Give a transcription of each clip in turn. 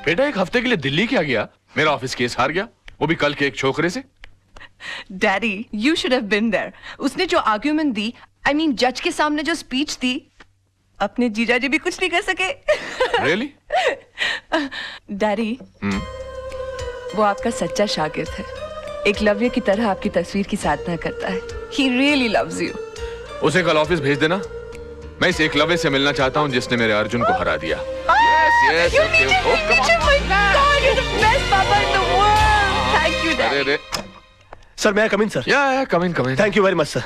बेटा एक हफ्ते के लिए दिल्ली क्या गया? मेरा ऑफिस केस हार गया, वो भी कल के एक छोकरे से। Daddy, you should have been there. उसने जो आर्ग्यूमेंट दी, I mean, जज के सामने जो स्पीच दी, अपने जीजा जी भी कुछ नहीं कर सके। Really? डैडी, वो आपका सच्चा शागिर्द है। एकलव्य की तरह आपकी तस्वीर की साधना करता है। He really loves you. उसे कल ऑफिस भेज देना। मैं इस एकलव्य से मिलना चाहता हूँ जिसने मेरे अर्जुन को हरा दिया। You need to meet him. My God, you're the best papa in the world. Thank you, Daddy. अरे सर, मैं कम इन सर? या come in. Thank you very much sir.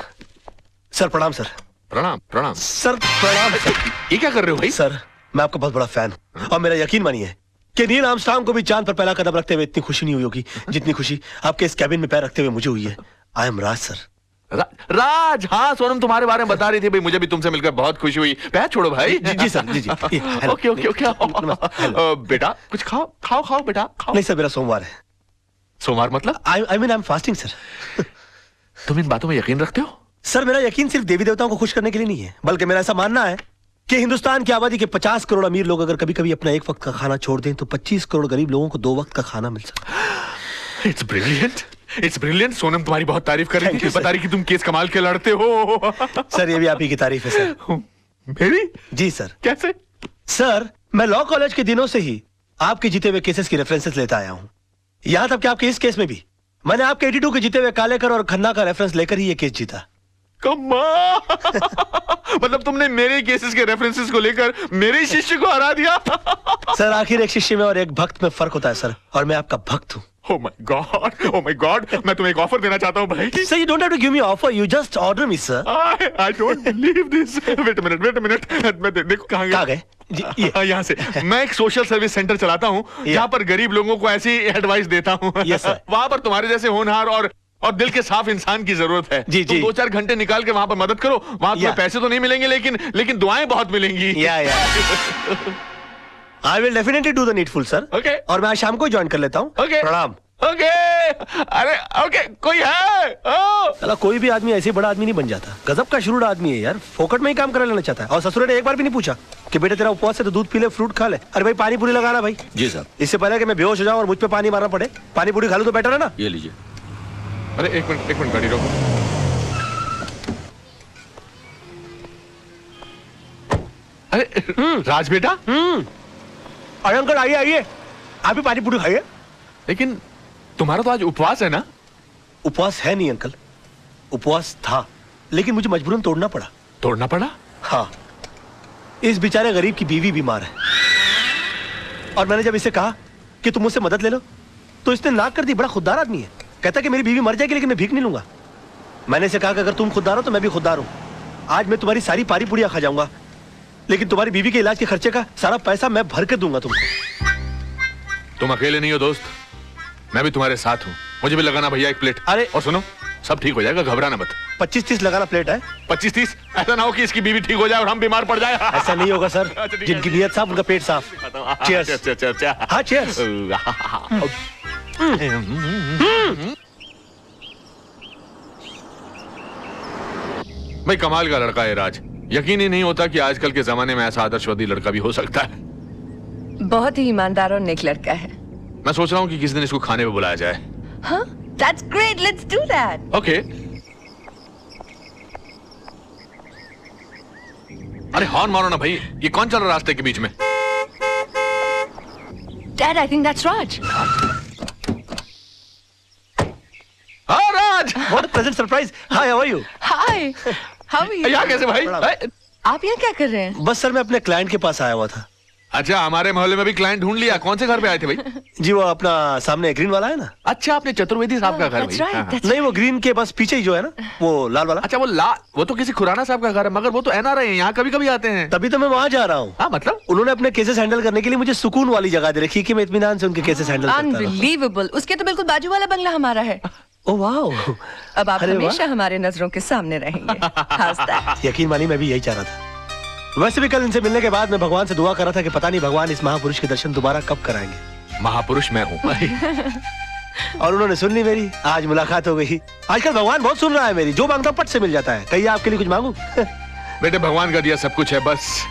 Sir प्रणाम सर। प्रणाम सर प्रणाम sir. ये क्या कर रहे हो भाई? सर मैं आपका बहुत बड़ा फैन हूँ और मेरा यकीन मानिए कि नील आर्मस्ट्रांग को भी चांद पर पहला कदम रखते हुए इतनी खुशी नहीं हुई होगी जितनी खुशी आपके इस कैबिन में पैर रखते हुए मुझे हुई है। I am Raj sir. राज, हाँ सोनम तुम्हारे बारे में बता रही थी भाई, मुझे भी तुमसे मिलकर बहुत खुशी हुई। पैर छोड़ो भाई। जी सर, जी। ओके। बेटा कुछ खाओ बेटा खाओ। नहीं सर, मेरा सोमवार है। सोमवार मतलब? I mean I am fasting sir. तुम इन बातों में यकीन रखते हो? सर मेरा यकीन सिर्फ देवी देवताओं को खुश करने के लिए नहीं है, बल्कि मेरा ऐसा मानना है कि हिंदुस्तान की आबादी के 50 करोड़ अमीर लोग अगर कभी कभी अपना एक वक्त का खाना छोड़ दें तो 25 करोड़ गरीब लोगों को 2 वक्त का खाना मिल सकता है। It's brilliant. सोनम तुम्हारी बहुत तारीफ कर रही थी, बता रही कि तुम केस कमाल के लड़ते हो। सर ये भी आप ही की तारीफ है सर। मेरी? जी सर। कैसे? सर मैं लॉ कॉलेज के दिनों से ही आपके जीते हुए केसेस की रेफरेंसेस लेता आया हूँ। यहाँ तक कि आपके इस केस में भी मैंने आपके 82 के जीते हुए कालेकर और खन्ना का रेफरेंस लेकर ही ये केस जीता। मतलब तुमने मेरे केसेस के रेफरेंसेस को लेकर मेरे शिष्य को हरा दिया। सर आखिर एक शिष्य में और एक भक्त में फर्क होता है सर, और मैं आपका भक्त हूँ। Oh my God, मैं तुम्हें एक ऑफर देना चाहता हूँ भाई। Sir, you don't have to give me offer, you just order me, sir. I don't believe this. Wait a minute. मैं देखो कहाँ गए? यहाँ से। मैं एक सोशल सर्विस सेंटर चलाता हूँ जहाँ पर गरीब लोगों को ऐसी एडवाइस देता हूँ। Yes, sir. वहाँ पर तुम्हारे जैसे होनहार और दिल के साफ इंसान की जरूरत है। जी। तुम 2-4 घंटे निकाल के वहाँ पर मदद करो। वहाँ तुम्हें पैसे तो नहीं मिलेंगे लेकिन दुआएं बहुत मिलेंगी। I will definitely do the needful, sir. Okay. और मैं आज शाम को ज्वाइन कर लेता हूँ। Okay. प्रणाम। अरे ओके, कोई है? चला कोई भी आदमी ऐसे बड़ा आदमी नहीं बन जाता। गजब का शुरू आदमी है यार, फोकट में ही काम करा लेना चाहता है। और ससुर ने एक बार भी नहीं पूछा कि बेटे तेरा उपवास है तो दूध पी ले, फ्रूट खा ले। अरे भाई पानी पूरी लगाना भाई। जी साहब। इससे पहले कि मैं बेहोश हो जाऊं और मुझ पे पानी मारना पड़े, पानी पूरी खा लूं तो बेटर है ना। ये लीजिए। अरे एक मिनट गाड़ी रोको। अरे राज बेटा। अरे अंकल आइए, आप भी पानी पूरी खाइए। लेकिन तुम्हारा तो आज उपवास है ना? उपवास है नहीं अंकल, उपवास था, लेकिन मुझे मजबूरन तोड़ना पड़ा। तोड़ना पड़ा? हाँ, इस बेचारे गरीब की बीवी बीमार है और मैंने जब इसे कहा कि तुम मुझसे मदद ले लो तो इसने नाक कर दी। बड़ा खुददार आदमी है, कहता कि मेरी बीवी मर जाएगी लेकिन मैं भीख नहीं लूंगा। मैंने इसे कहा कि अगर तुम खुददार हो तो मैं भी खुददार हूं। आज मैं तुम्हारी सारी पारी पुड़िया खा जाऊंगा, लेकिन तुम्हारी बीवी के इलाज के खर्चे का सारा पैसा मैं भर के दूंगा तुमको। तुम अकेले नहीं हो दोस्त, मैं भी तुम्हारे साथ हूँ। मुझे भी लगाना भैया एक प्लेट। अरे और सुनो, सब ठीक हो जाएगा, घबराना मत। 25-30 लगाना प्लेट है। 25-30? ऐसा ना हो कि इसकी बीवी ठीक हो जाए और हम बीमार पड़ जाए। ऐसा नहीं होगा सर, जिनकी नीयत साफ उनका पेट साफ। चीयर्स। हाँ चीयर्स। भाई कमाल का लड़का है राज, यकीन ही नहीं होता कि आजकल के जमाने में ऐसा आदर्शवादी लड़का भी हो सकता है। बहुत ही ईमानदार और नेक लड़का है। मैं सोच रहा हूँ कि किसी दिन इसको खाने पे बुलाया जाए। हाँ, that's great, let's do that. Okay. अरे हॉर्न मारो ना भाई, ये कौन चल रहा है रास्ते के बीच में? Dad, I think that's Raj. हाँ राज। What a pleasant surprise. Hi, how are you? Hi, how are you? यहाँ कैसे भाई? आप यहाँ क्या कर रहे हैं? बस सर मैं अपने क्लाइंट के पास आया हुआ था। अच्छा, हमारे मोहल्ले में भी क्लाइंट ढूंढ लिया। कौन से घर पे आए थे भाई? जी वो अपना सामने ग्रीन वाला है ना। अच्छा, आपने चतुर्वेदी साहब का घर? That's right, that's नहीं वो ग्रीन के बस पीछे ही जो है ना, वो लाल वाला। अच्छा वो तो किसी खुराना साहब का घर है, मगर वो तो एनआरआई हैं, यहाँ कभी कभी आते हैं। तभी तो मैं वहाँ जा रहा हूँ। हाँ मतलब? उन्होंने अपने केसेस हैंडल करने के लिए मुझे सुकून वाली जगह दे रखी कि मैं इत्मीनान से उनके केसेस हैंडल करता रहूं। Unbelievable, उसके तो बिल्कुल बाजू वाला बंगला हमारा है। Oh wow. अब आप हमेशा हमारे नजरों के सामने रहेंगे। How's that? यकीन मानिए मैं भी यही चाह रहा था। वैसे भी कल इनसे मिलने के बाद मैं भगवान से दुआ कर रहा था कि पता नहीं भगवान इस महापुरुष के दर्शन दोबारा कब कराएंगे। महापुरुष मैं हूँ। और उन्होंने सुन ली मेरी, आज मुलाकात हो गई। आजकल भगवान बहुत सुन रहा है मेरी, जो मांगता पट से मिल जाता है। कहिए आपके लिए कुछ मांगू? बेटे भगवान का दिया सब कुछ है, बस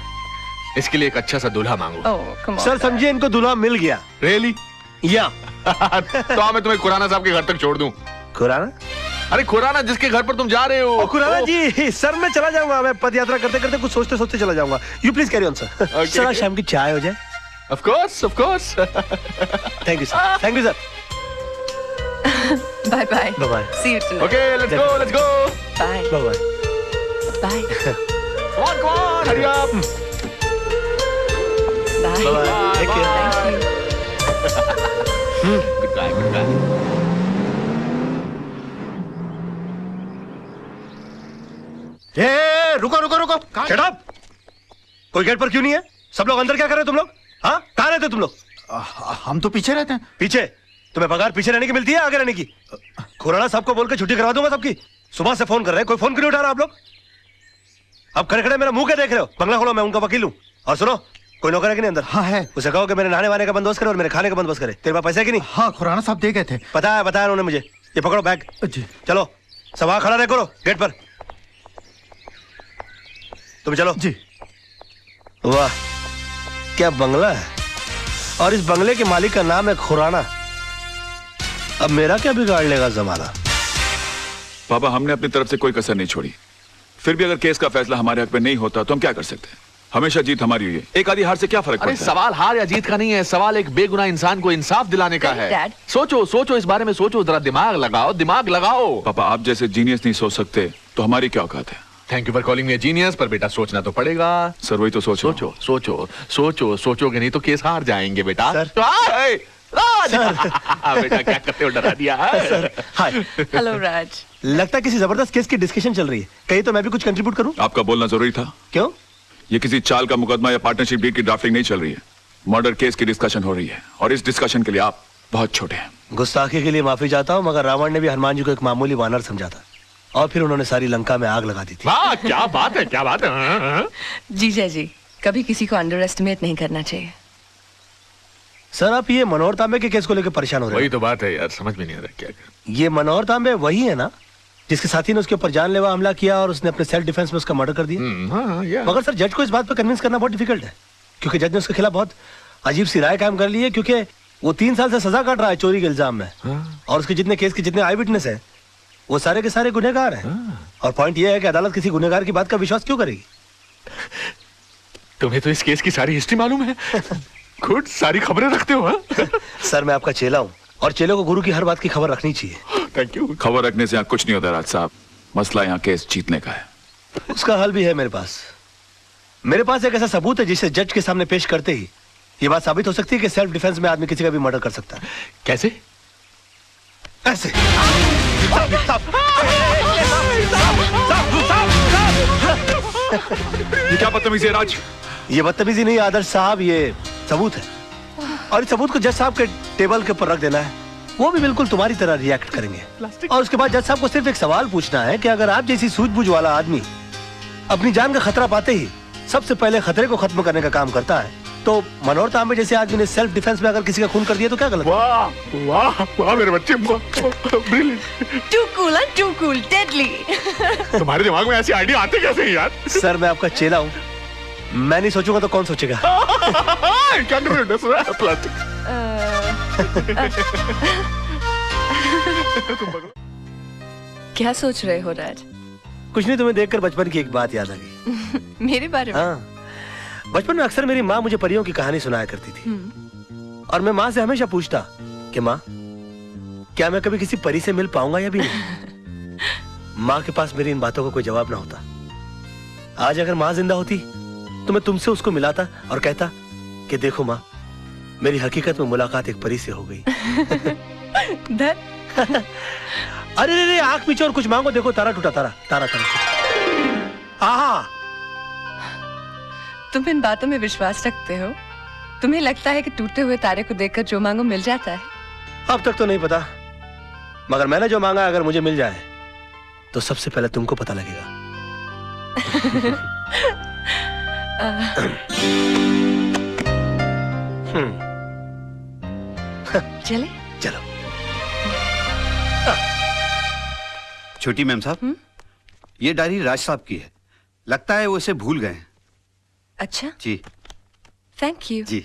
इसके लिए एक अच्छा सा दूल्हा मांगो। Oh, come on, sir Dad. समझिए इनको दूल्हा मिल गया, रियली? या तो मैं तुम्हें खुराना साहब के घर तक छोड़ दूं। खुराना? अरे खुराना जिसके घर पर तुम जा रहे हो। खुराना जी, सर मैं चला जाऊंगा, मैं पद यात्रा करते करते कुछ सोचते सोचते चला जाऊंगा। You please carry on sir. Sir आज शाम की चाय हो जाए। Of course, of course. Thank you sir, thank you sir. Bye bye. Bye bye. See you too. Okay, let's go, let's go. Bye bye bye. Bye Come on, hurry up. Bye. Bye-bye. Take care. Thank you. Good guy, good guy. ए, रुको रुको रुको, shut up. कोई gate पर क्यों नहीं है? सब लोग अंदर क्या कर रहे हो तुम लोग? हाँ, कहाँ रहते हो तुम लोग? हम तो पीछे रहते हैं। पीछे? तुम्हें पगार पीछे रहने की मिलती है आगे रहने की? खुराना साहब को बोल के छुट्टी करवा दूंगा सबकी। सुबह से फोन कर रहे हैं, कोई फोन क्यों नहीं उठा रहा आप लोग? अब खड़े खड़े मेरा मुंह क्या देख रहे हो? बंगला खोलो, मैं उनका वकील हूँ। और सुनो, कोई नौकर है कि नहीं अंदर? हाँ है। उसे कहो कि मेरे नहाने वाने का बंदोबस्त करे और मेरे खाने का बंदोबस्त करे। तेरे पास पैसे है कि नहीं? हाँ, खुराना साहब दे गए थे। बताया उन्होंने मुझे। ये पकड़ो बैग। जी। चलो सब वहां खड़ा रहे करो गेट पर। तुम चलो जी। वाह, क्या बंगला है, और इस बंगले के मालिक का नाम है खुराना। अब मेरा क्या बिगाड़ लेगा जमाना? पापा, हमने अपनी तरफ से कोई कसर नहीं छोड़ी। फिर भी अगर केस का फैसला हमारे हक में नहीं होता तो हम क्या कर सकते हैं? हमेशा जीत हमारी हुई है, एक आधी हार से क्या फर्क अरे पड़ता है? सवाल हार या जीत का नहीं है, सवाल एक बेगुनाह इंसान को इंसाफ दिलाने का है। Dad. सोचो सोचो, इस बारे में सोचो, जरा दिमाग लगाओ, दिमाग लगाओ। पापा, आप जैसे जीनियस नहीं सोच सकते तो हमारी क्या औकात है? Thank you for calling me genius, पर बेटा सोचना तो पड़ेगा। सर वही तो सोचो। सोचो सोचो सोचो, सोचोगे नहीं तो केस हार जाएंगे बेटा। सर। बेटा क्या करते हो, डरा दिया। Sir hi. हेलो राज। लगता है किसी जबरदस्त केस की डिस्कशन चल रही है, कहीं तो मैं भी कुछ कंट्रीब्यूट करूं? आपका बोलना जरूरी था। क्यों? ये किसी चाल का मुकदमा या पार्टनरशिप डील की ड्राफ्टिंग नहीं चल रही है, मर्डर केस की डिस्कशन हो रही है, और इस डिस्कशन के लिए आप बहुत छोटे हैं। गुस्ताखी के लिए माफी चाहता हूं, मगर रावण ने भी हनुमान जी को एक मामूली वानर समझा था, और फिर उन्होंने सारी लंका में आग लगा दी थी। वाह, क्या बात है, क्या बात है। जीजा जी, कभी किसी को अंडर एस्टिमेट नहीं करना चाहिए। सर आप ये मनोहर तांबे के केस को लेकर परेशान हो रहे वही हैं? तो बात है यार, समझ में नहीं आ रहा क्या कर। ये मनोहर तांबे वही है ना जिसके साथी ने उसके ऊपर जानलेवा हमला किया और उसने अपने सेल्फ डिफेंस में उसका मर्डर कर दिया? हाँ, या। मगर सर जज को इस बात पर कन्विंस करना बहुत डिफिकल्ट है, क्योंकि जज ने उसके खिलाफ बहुत अजीब सी राय कायम कर ली है, क्योंकि वो 3 साल से सजा काट रहा है चोरी के इल्जाम में। और उसके जितने केस के जितने आई विटनेस है वो सारे के सारे गुनहगार हैं। और पॉइंट ये है कि अदालत किसी गुनहगार की बात का विश्वास क्यों करेगी? तुम्हें तो इस केस की सारी हिस्ट्री मालूम है। गुड, सारी खबरें रखते हो। हाँ? सर मैं आपका चेला हूँ, और चेले को गुरु की हर बात की खबर रखनी चाहिए। Thank you. खबर रखने से यहाँ कुछ नहीं होता राज साहब, मसला यहाँ केस जीतने का है। उसका हल भी है मेरे पास। मेरे पास एक ऐसा सबूत है जिसे जज के सामने पेश करते ही ये बात साबित हो सकती है कि सेल्फ डिफेंस में आदमी किसी का भी मर्डर कर सकता है। कैसे? ऐसे। ये क्या बदतमीजी है राज? ये बदतमीजी नहीं आदर्श साहब, ये सबूत है, और इस सबूत को जज साहब के टेबल के ऊपर रख देना है। वो भी बिल्कुल तुम्हारी तरह रिएक्ट करेंगे, और उसके बाद जज साहब को सिर्फ एक सवाल पूछना है कि अगर आप जैसी सूझबूझ वाला आदमी अपनी जान का खतरा पाते ही सबसे पहले खतरे को खत्म करने का काम करता है, तो मनोहर तांबे जैसे आदमी ने सेल्फ डिफेंस में अगर किसी का खून कर दिया तो क्या गलत? वाह वाह वाह मेरे बच्चे, brilliant. Too cool and too cool, deadly. तुम्हारे दिमाग में ऐसी आइडिया आते कैसे हैं यार? सर मैं आपका चेला हूँ, मैं नहीं सोचूंगा तो कौन सोचेगा? क्या सोच रहे हो राज? कुछ नहीं, तुम्हें देखकर बचपन की एक बात याद आ गई। मेरे बारे में? हाँ, बचपन में अक्सर मेरी माँ मुझे परियों की कहानी सुनाया करती थी, और मैं माँ से हमेशा पूछता कि माँ क्या मैं कभी किसी परी से मिल पाऊंगा या भी नहीं? माँ के पास मेरी इन बातों का कोई जवाब ना होता। आज अगर माँ जिंदा होती तो मैं तुमसे उसको मिलाता और कहता कि देखो माँ, मेरी हकीकत में मुलाकात एक परी से हो गई। अरे रे रे, आंख पीछे और कुछ मांगो, देखो तारा टूटा, तारा तारा तारा। आहा, तुम इन बातों में विश्वास रखते हो? तुम्हें लगता है कि टूटे हुए तारे को देखकर जो मांगो मिल जाता है? अब तक तो नहीं पता, मगर मैंने जो मांगा अगर मुझे मिल जाए तो सबसे पहले तुमको पता लगेगा। चले? चलो। छोटी मैम साहब, ये डायरी राज साहब की है, लगता है वो इसे भूल गए हैं। अच्छा, जी थैंक यू। जी।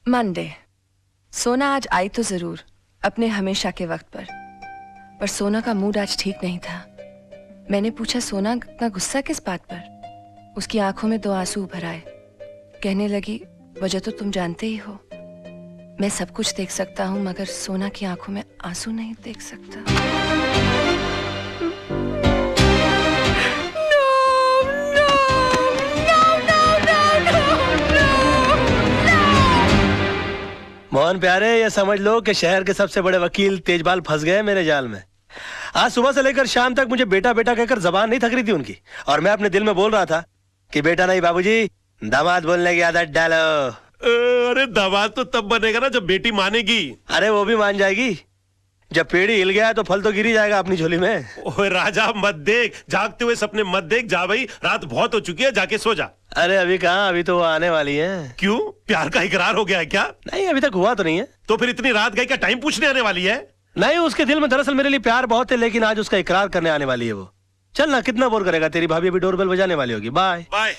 मंडे। सोना आज आई तो जरूर अपने हमेशा के वक्त पर सोना का मूड आज ठीक नहीं था। मैंने पूछा सोना इतना गुस्सा किस बात पर? उसकी आंखों में 2 आंसू उभर आए। कहने लगी वजह तो तुम जानते ही हो, मैं सब कुछ देख सकता हूँ मगर सोना की आंखों में आंसू नहीं देख सकता। मोहन प्यारे, ये समझ लो कि शहर के सबसे बड़े वकील तेजपाल फंस गए मेरे जाल में। आज सुबह से लेकर शाम तक मुझे बेटा बेटा कहकर जबान नहीं थक रही थी उनकी, और मैं अपने दिल में बोल रहा था कि बेटा नहीं बाबूजी, दामाद बोलने की आदत डालो। अरे दामाद तो तब बनेगा ना जब बेटी मानेगी। अरे वो भी मान जाएगी, जब पेड़ हिल गया तो फल तो गिर ही जाएगा अपनी झोली में। ओए राजा मत देख, जागते हुए सपने मत देख। जा भाई, रात बहुत हो चुकी है, जाके सो जा। अरे अभी कहाँ, अभी तो वो आने वाली है। क्यों, प्यार का इकरार हो गया है क्या? नहीं, अभी तक हुआ तो नहीं है। तो फिर इतनी रात गई, क्या टाइम पूछने आने वाली है? नहीं, उसके दिल में दरअसल मेरे लिए प्यार बहुत है, लेकिन आज उसका इकरार करने आने वाली है वो। चल ना, कितना बोर करेगा, तेरी भाभी अभी डोरबेल बजाने वाली होगी। Bye bye.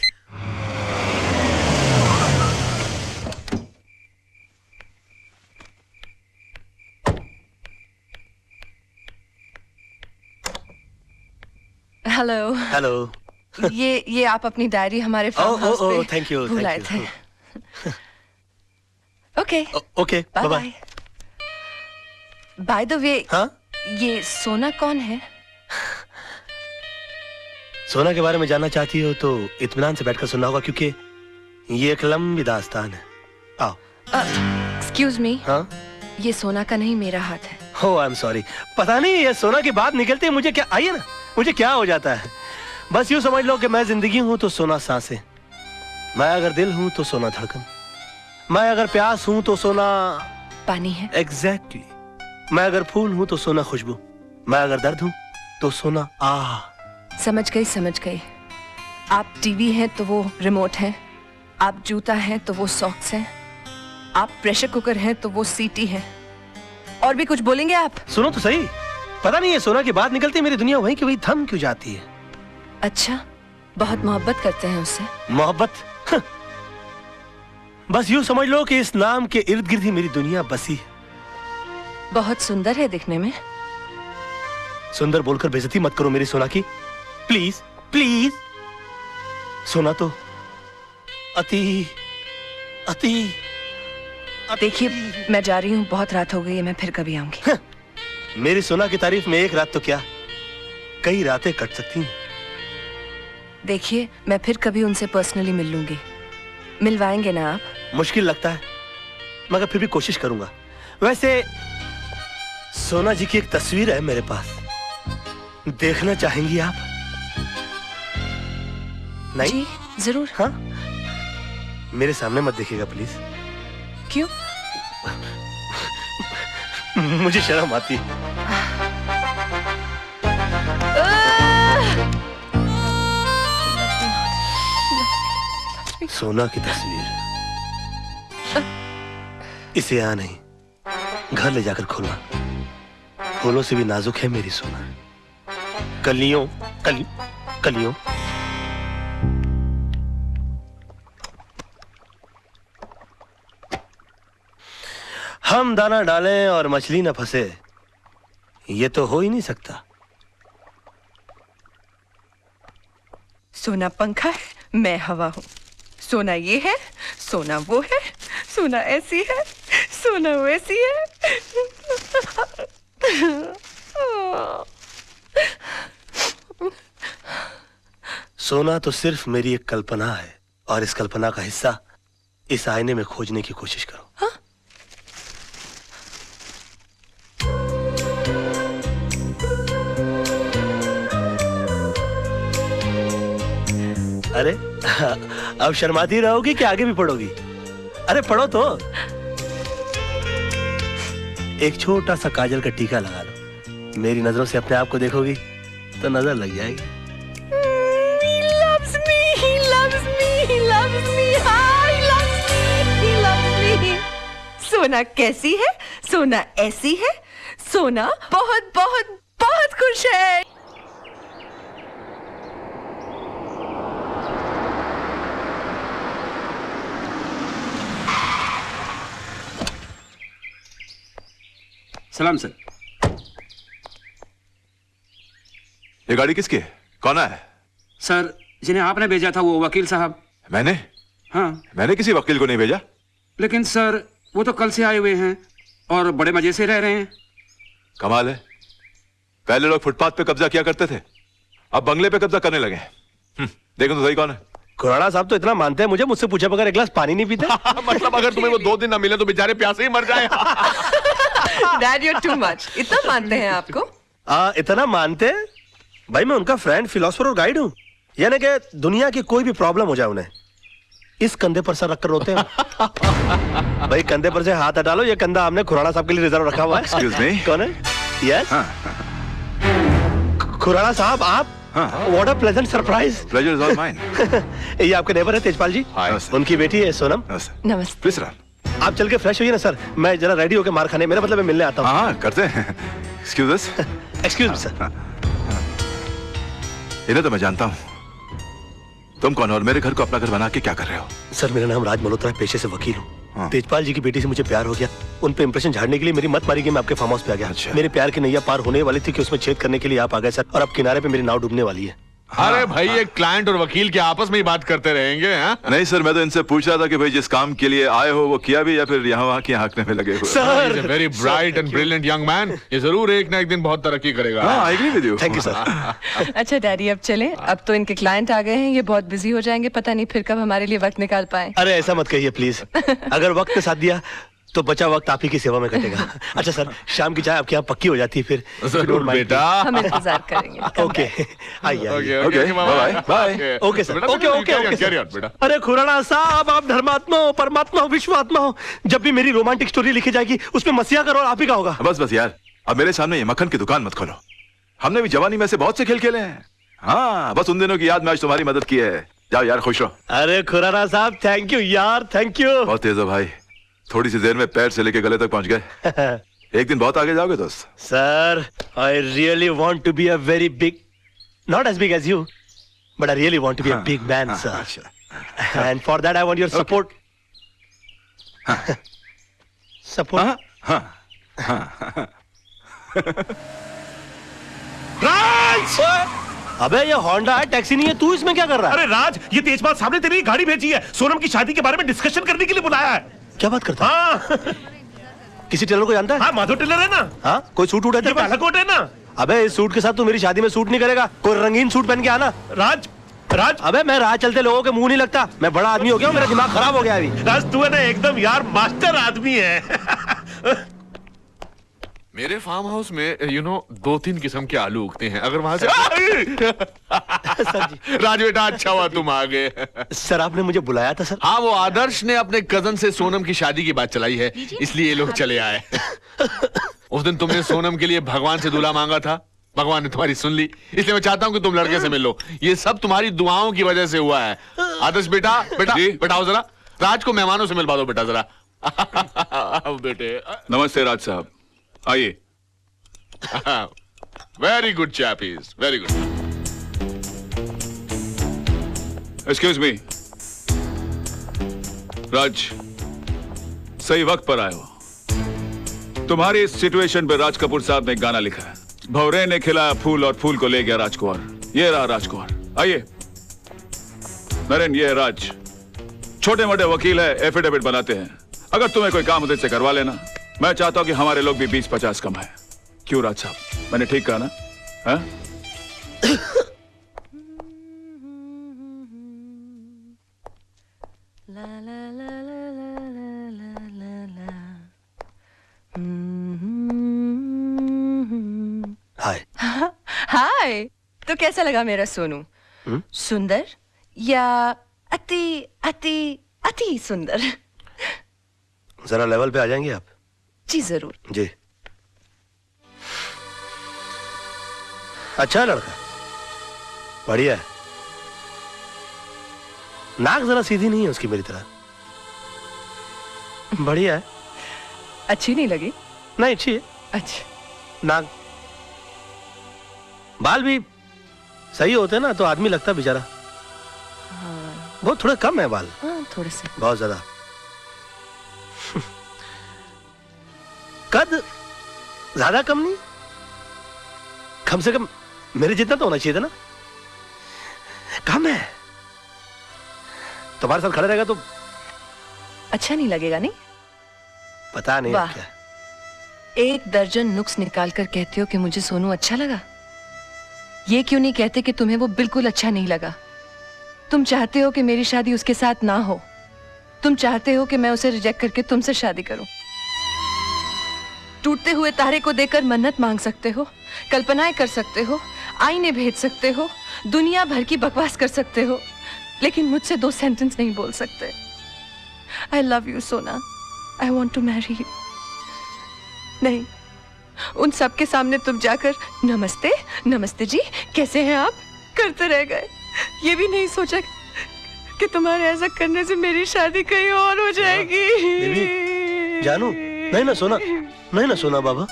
हेलो। हेलो। ये आप अपनी डायरी हमारे फार्म हाउस पे थैंक यू, भूल आए थे। Okay okay, bye bye. Bye. By the way, हाँ, ये सोना कौन है? सोना के बारे में जानना चाहती हो तो इत्मीनान से बैठकर सुनना होगा, क्योंकि ये एक लंबी दास्तान है। आओ। Excuse me. हाँ, ये सोना का नहीं, मेरा हाथ है। हो, आई एम सॉरी। पता नहीं ये सोना की बात निकलती है मुझे क्या, आइए ना, मुझे क्या हो जाता है। बस यूं समझ लो कि मैं जिंदगी हूं तो सोना सांसें, मैं अगर दिल हूं तो सोना धड़कन, मैं अगर प्यास हूं तो सोना पानी है। एग्जैक्टली। मैं अगर फूल हूं तो सोना खुशबू, मैं अगर दर्द हूं तो सोना आह। समझ गई। आप टीवी हैं तो वो रिमोट है, आप जूता हैं तो वो सॉक्स हैं, आप प्रेशर कुकर हैं तो वो सीटी है। और भी कुछ बोलेंगे आप? सुनो तो सही, पता नहीं ये सोना की बात निकलती है मेरी दुनिया वहीं की वहीं थम क्यों जाती है। अच्छा, बहुत मोहब्बत करते हैं उससे? मोहब्बत? बस यूं समझ लो कि इस नाम के इर्द गिर्द ही मेरी दुनिया बसी है। बहुत सुंदर है दिखने में। सुंदर बोलकर बेइज्जती मत करो मेरी सोना की, प्लीज प्लीज। सोना तो अति अति देखिए, मैं जा रही हूँ, बहुत रात हो गई है, मैं फिर कभी आऊंगी। मेरी सोना की तारीफ में एक रात तो क्या, कई रातें कट सकती हैं। देखिए, मैं फिर कभी उनसे पर्सनली मिल लूंगी। मिलवाएंगे ना आप? मुश्किल लगता है मगर फिर भी कोशिश करूंगा। वैसे सोना जी की एक तस्वीर है मेरे पास, देखना चाहेंगी आप? नहीं? जी जरूर। हाँ, मेरे सामने मत देखिएगा प्लीज। क्यों? मुझे शर्म आती है। सोना की तस्वीर, इसे यहाँ नहीं, घर ले जाकर खोलना। फूलों से भी नाजुक है मेरी सोना, कलियों कलियों। हम दाना डालें और मछली न फंसे, ये तो हो ही नहीं सकता। सोना पंखा है, मैं हवा हूँ। सोना ये है, सोना वो है, सोना ऐसी है, सोना वैसी है। सोना तो सिर्फ मेरी एक कल्पना है, और इस कल्पना का हिस्सा इस आईने में खोजने की कोशिश करो। हाँ? अरे अब शर्माती रहोगी कि आगे भी पढ़ोगी? अरे पढ़ो तो। एक छोटा सा काजल का टीका लगा लो, मेरी नजरों से अपने आप को देखोगी तो नजर लग जाएगी। He loves me, he loves me, he loves me, he loves me, he loves me. सोना कैसी है? सोना ऐसी है? सोना बहुत बहुत बहुत खुश है। सलाम सर। ये गाड़ी किसकी है? कौन है? सर जिन्हें आपने भेजा था वो वकील साहब। मैंने? हाँ। मैंने किसी वकील को नहीं भेजा। लेकिन सर वो तो कल से आए हुए हैं और बड़े मजे से रह रहे हैं। कमाल है, पहले लोग फुटपाथ पे कब्जा किया करते थे, अब बंगले पे कब्जा करने लगे। देखो तो सही कौन है। खुराना साहब तो इतना मानते हैं मुझे, मुझसे पूछे बगैर एक गिलास पानी नहीं पीते। मतलब अगर तुम्हें वो 2 दिन ना मिले तो बेचारे प्यासे ही मर जाए। Dad you too much. इतना मानते हैं आपको? इतना मानते हैं भाई, मैं उनका फ्रेंड, फिलोसफर और गाइड हूँ। यानी कि दुनिया की कोई भी प्रॉब्लम हो जाए उन्हें इस कंधे पर सर रखकर रोते हैं। भाई कंधे पर से हाथ हटा लो, ये कंधा हमने खुराना साहब के लिए रिजर्व रखा हुआ है। Excuse me? कौन है? यस खुराना साहब, आप? What a pleasant surprise. Pleasure is all mine. ये आपके नेबर है तेजपाल जी। Hi. उनकी बेटी है सोनम। नमस्ते। Please run. आप चल के फ्रेश होइए ना सर, मैं जरा रेडी होके मार खाने, मेरा मतलब मैं मिलने आता हूँ। हाँ करते हैं। Excuse us. Excuse me sir. इन्हें तो मैं जानता हूँ। तुम कौन हो और मेरे घर को अपना घर बना के क्या कर रहे हो? सर मेरा नाम राज मल्होत्रा है, पेशे से वकील हूँ। हाँ। तेजपाल जी की बेटी से मुझे प्यार हो गया, उन पे इंप्रेशन झाड़ने के लिए मेरी मत मारी गई, मैं आपके फार्म हाउस पे आ गया। अच्छा। मेरे प्यार की नैया पार होने वाली थी कि उसमें छेद करने के लिए आप आ गए सर, और अब किनारे पे मेरी नाव डूबने वाली है। अरे भाई एक क्लाइंट और वकील के आपस में ही बात करते रहेंगे। हाँ? नहीं सर, मैं तो इनसे पूछ रहा था कि भाई जिस काम के लिए आए हो वो किया भी या फिर यहाँ वहाँ की हाँकने में लगे हुए। Sir very bright and brilliant young man, ये जरूर एक ना एक दिन बहुत तरक्की करेगा। हाँ, I agree with you. Thank you sir. अच्छा डैडी अब चलें, अब तो इनके क्लाइंट आ गए हैं, ये बहुत बिजी हो जाएंगे, पता नहीं फिर कब हमारे लिए वक्त निकाल पाए। अरे ऐसा मत कहिए प्लीज, अगर वक्त ने साथ दिया तो बचा वक्त आप ही की सेवा में कटेगा। अच्छा सर, शाम की चाय आपके यहाँ पक्की हो जाती है फिर? जरूर बेटा। हम इंतजार करेंगे। ओके आइए आइए। Okay, bye-bye. Bye. Okay sir, okay okay okay carry on sir. बेटा। अरे खुराना साहब, आप धर्मात्मा हो, परमात्मा हो, विश्वात्मा हो। जब भी मेरी रोमांटिक स्टोरी लिखी जाएगी उसमें मसीहा का रोल आप ही का होगा। बस बस यार, अब मेरे सामने ये मक्खन की दुकान मत खोलो। हमने भी जवानी में से बहुत से खेल खेले हैं। हाँ, बस उन दिनों की याद में आज तुम्हारी मदद की है। जाओ यार, खुश रहो। अरे खुराना साहब थैंक यू यार, थैंक यू। बहुत तेज हो भाई, थोड़ी सी देर में पैर से लेके गले तक पहुंच गए। एक दिन बहुत आगे जाओगे दोस्त। Sir I really want to be a very big, not as big as you, but I really want to be a big man sir, and for that I want your support. Support? Raj! अबे ये Honda है, taxi नहीं है, तू इसमें क्या कर रहा है? अरे राज, ये तेजपाल साहब ने तेरी गाड़ी भेजी है, सोनम की शादी के बारे में डिस्कशन करने के लिए बुलाया है। क्या बात करता है? हाँ किसी टेलर को जानता है? हाँ, माधव टेलर है ना। हाँ, कोई सूट उठ है ये तेरे पास? बालाकोट है ना। अबे इस सूट के साथ तू मेरी शादी में सूट नहीं करेगा, कोई रंगीन सूट पहन के आना। राज, राज, अबे मैं राह चलते लोगों के मुंह नहीं लगता, मैं बड़ा आदमी हो गया हूँ, मेरा दिमाग खराब हो गया अभी। राज तू है ना एकदम यार मास्टर आदमी है। मेरे फार्म हाउस में 2-3 किस्म के आलू उगते हैं, अगर वहां से सर जी। राज बेटा अच्छा हुआ तुम आ गए। सर आपने मुझे बुलाया था सर? हाँ, वो आदर्श ने अपने कजन से सोनम की शादी की बात चलाई है, इसलिए ये लोग चले आए। उस दिन तुमने सोनम के लिए भगवान से दूल्हा मांगा था, भगवान ने तुम्हारी सुन ली, इसलिए मैं चाहता हूँ कि तुम लड़के से मिल लो। ये सब तुम्हारी दुआओं की वजह से हुआ है। आदर्श बेटा, बेटा बेटा आओ जरा, राज को मेहमानों से मिलवा दो बेटा जरा। आओ बेटे। नमस्ते राज साहब, आइए। Very good chappies, very good. Excuse me Raj, सही वक्त पर आए हो। तुम्हारी इस सिचुएशन पे राज कपूर साहब ने एक गाना लिखा है, भंवरे ने खिलाया फूल और फूल को ले गया राजकुमार। ये रहा राजकुमार। आइए नरेन, ये है राज, छोटे मोटे वकील है, एफिडेविट बनाते हैं। अगर तुम्हें कोई काम उधर से करवा लेना, मैं चाहता हूं कि हमारे लोग भी 20-50 कमाए। क्यों राज साहब, मैंने ठीक कहा ना? हाँ? हाय। हाय, तो कैसा लगा मेरा सोनू? सुंदर या अति अति अति सुंदर? जरा लेवल पे आ जाएंगे आप? जी जरूर। जी। अच्छा लड़का, बढ़िया है। नाक जरा सीधी नहीं है उसकी मेरी तरह। बढ़िया है। अच्छी नहीं लगी? नहीं अच्छी है। अच्छा, नाक, बाल भी सही होते ना तो आदमी लगता बेचारा। बहुत थोड़े कम है बाल। हाँ, थोड़े से। बहुत ज्यादा। कद ज्यादा कम नहीं, कम से कम मेरे जितना तो होना चाहिए था ना। कम है। तुम्हारे साथ खड़ा रहेगा तो अच्छा नहीं लगेगा नहीं? पता नहीं वाह। क्या। 1 दर्जन नुक्स निकाल कर कहते हो कि मुझे सोनू अच्छा लगा। ये क्यों नहीं कहते कि तुम्हें वो बिल्कुल अच्छा नहीं लगा? तुम चाहते हो कि मेरी शादी उसके साथ ना हो। तुम चाहते हो कि मैं उसे रिजेक्ट करके तुमसे शादी करूं। टूटते हुए तारे को देखकर मन्नत मांग सकते हो, कल्पनाएं कर सकते हो, आईने भेज सकते हो, दुनिया भर की बकवास कर सकते हो, लेकिन मुझसे 2 सेंटेंस नहीं बोल सकते। आई love you Sona, I want to marry you. नहीं, उन सब के सामने तुम जाकर नमस्ते नमस्ते जी कैसे हैं आप करते रह गए। ये भी नहीं सोचा कि तुम्हारे ऐसा करने से मेरी शादी कहीं और हो जाएगी। बेबी, जानू, नहीं ना सोना, नहीं ना सोना बाबा,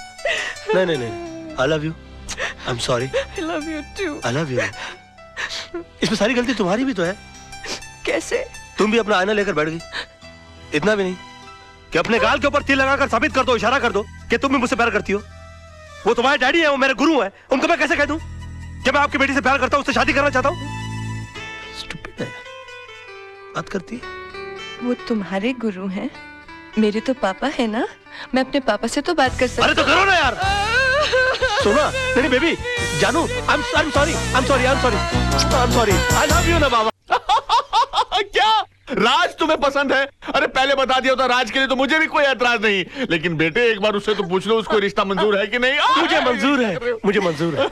नहीं नहीं नहीं, आई love you, I am sorry, I love you too. I love you. इसमें सारी गलती तुम्हारी भी तो है। कैसे? तुम भी अपना आईना लेकर बैठ गई। इतना भी नहीं कि अपने गाल के ऊपर तिल लगाकर साबित कर दो, इशारा कर दो कि तुम भी मुझसे प्यार करती हो। वो तुम्हारे डैडी है, वो मेरे गुरु है, उनको मैं कैसे कह दूं कि मैं आपकी बेटी से प्यार करता हूं, उससे शादी करना चाहता हूं? स्टूपिड है, बात करती है। वो तुम्हारे गुरु हैं, मेरे तो पापा है ना। मैं अपने पापा से तो बात कर सकती। अरे तो करो ना यार। सोना, नहीं बेबी, जानू, I'm sorry, I love you ना बाबा। क्या राज तुम्हें पसंद है? अरे पहले बता दिया होता राज के लिए तो मुझे भी कोई ऐतराज नहीं, लेकिन बेटे एक बार उससे तो पूछ लो उसको रिश्ता मंजूर है कि नहीं। मुझे मंजूर है, मुझे मंजूर है।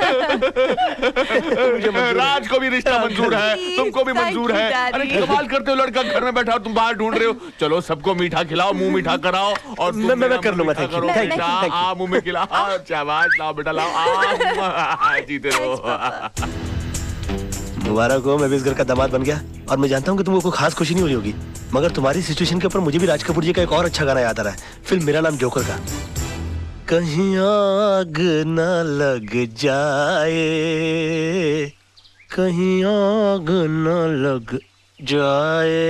मुझे मंजूर है। राज को भी रिश्ता मंजूर है, तुमको भी मंजूर है। अरे कमाल करते हो, लड़का घर में बैठा और तुम बाहर ढूंढ रहे हो। चलो सबको मीठा खिलाओ, मुंह मीठा कराओ और मैं कर लूंगा। Thank you, thank you. आ मुंह में खिलाओ, शाबाश, लाओ बेटा लाओ, जीते रहो। मुबारक हो, मैं भी इस घर का दामाद बन गया। और मैं जानता हूँ कि तुमको कोई खास खुशी नहीं हो रही होगी, मगर तुम्हारी सिचुएशन के ऊपर मुझे भी राज कपूर जी का एक और अच्छा गाना याद आ रहा है, फिल्म मेरा नाम जोकर का। कहीं आग न लग जाए, कहीं आग न लग जाए।